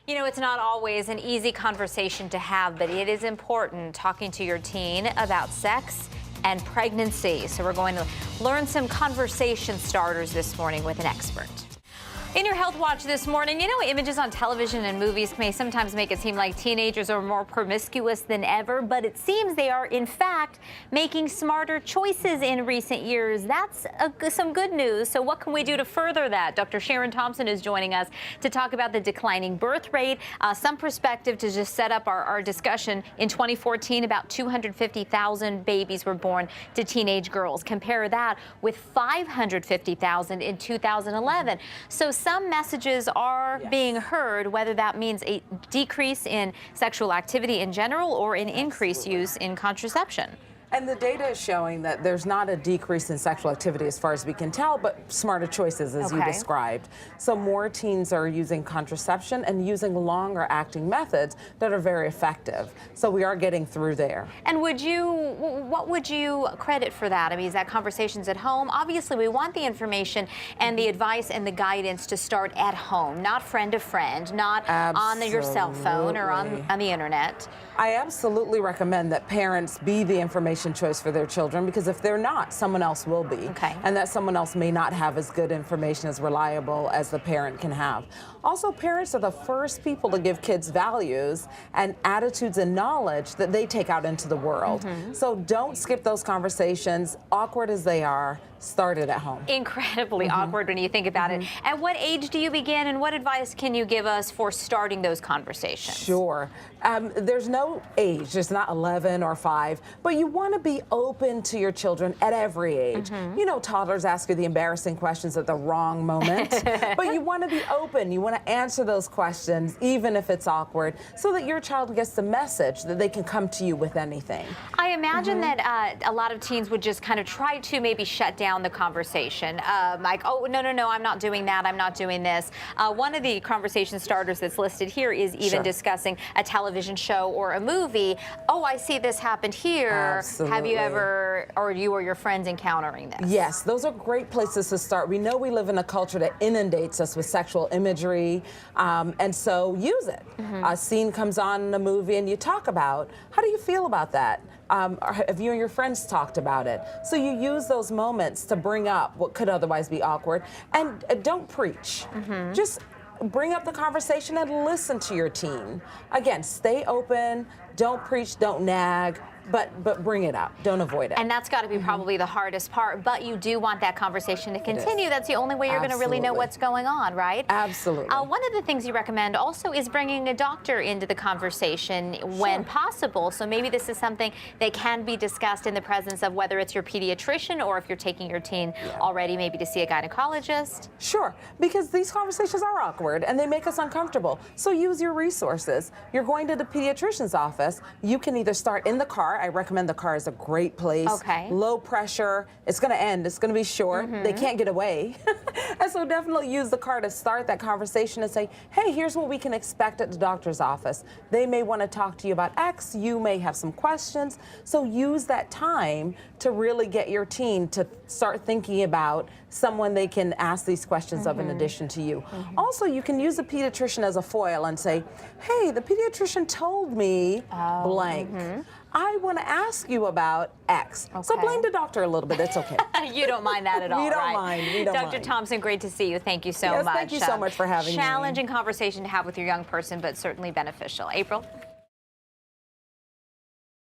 You know, it's not always an easy conversation to have, but it is important talking to your teen about sex and pregnancy. So we're going to learn some conversation starters this morning with an expert. In your Health Watch this morning, you know, images on television and movies may sometimes make it seem like teenagers are more promiscuous than ever, but it seems they are, in fact, making smarter choices in recent years. That's some good news. So what can we do to further that? Dr. Sharon Thompson is joining us to talk about the declining birth rate, some perspective to just set up our discussion. In 2014, about 250,000 babies were born to teenage girls. Compare that with 550,000 in 2011. So some messages are being heard, whether that means a decrease in sexual activity in general or an increased use in contraception. And the data is showing that there's not a decrease in sexual activity as far as we can tell, but smarter choices, as you described. So more teens are using contraception and using longer acting methods that are very effective. So we are getting through there. And what would you credit for that? I mean, is that conversations at home? Obviously, we want the information and the advice and the guidance to start at home, not friend to friend, not on your cell phone or on the internet. I absolutely recommend that parents be the information choice for their children, because if they're not, someone else will be. And that someone else may not have as good information, as reliable as the parent can have. Also, parents are the first people to give kids values and attitudes and knowledge that they take out into the world. So don't skip those conversations, awkward as they are. Start it at home. Incredibly awkward when you think about it. At what age do you begin, and what advice can you give us for starting those conversations? Sure. There's no age. It's not 11 or 5, but you want to be open to your children at every age. You know, toddlers ask you the embarrassing questions at the wrong moment, but you want to be open. You want to answer those questions, even if it's awkward, so that your child gets the message that they can come to you with anything. I imagine that a lot of teens would just kind of try to maybe shut down the conversation, like, oh, no, I'm not doing that, I'm not doing this. One of the conversation starters that's listed here is even discussing a television show or a movie. Oh, I see this happened here. Absolutely. Have you ever, or you or your friends encountering this? Yes, those are great places to start. We know we live in a culture that inundates us with sexual imagery, and so use it. A scene comes on in a movie and you talk about, how do you feel about that? Have you and your friends talked about it? So you use those moments to bring up what could otherwise be awkward, and don't preach. Just bring up the conversation and listen to your teen. Again, stay open, don't preach, don't nag, but bring it up. Don't avoid it. And that's got to be probably the hardest part, but you do want that conversation to continue. That's the only way you're going to really know what's going on, right? Absolutely. One of the things you recommend also is bringing a doctor into the conversation when possible. So maybe this is something that can be discussed in the presence of, whether it's your pediatrician or if you're taking your teen already maybe to see a gynecologist. Sure, because these conversations are awkward and they make us uncomfortable. So use your resources. You're going to the pediatrician's office. You can either start in the car. I recommend the car is a great place. Low pressure. It's going to end. It's going to be short. They can't get away. And so definitely use the car to start that conversation and say, hey, here's what we can expect at the doctor's office. They may want to talk to you about X. You may have some questions. So use that time to really get your teen to start thinking about someone they can ask these questions of in addition to you. Also, you can use a pediatrician as a foil and say, hey, the pediatrician told me blank. I want to ask you about X. So blame the doctor a little bit. It's okay. You don't mind that at all, We don't mind. We don't Dr. mind. Thompson, great to see you. Thank you so much. Thank you so much for having me. Challenging conversation to have with your young person, but certainly beneficial. April?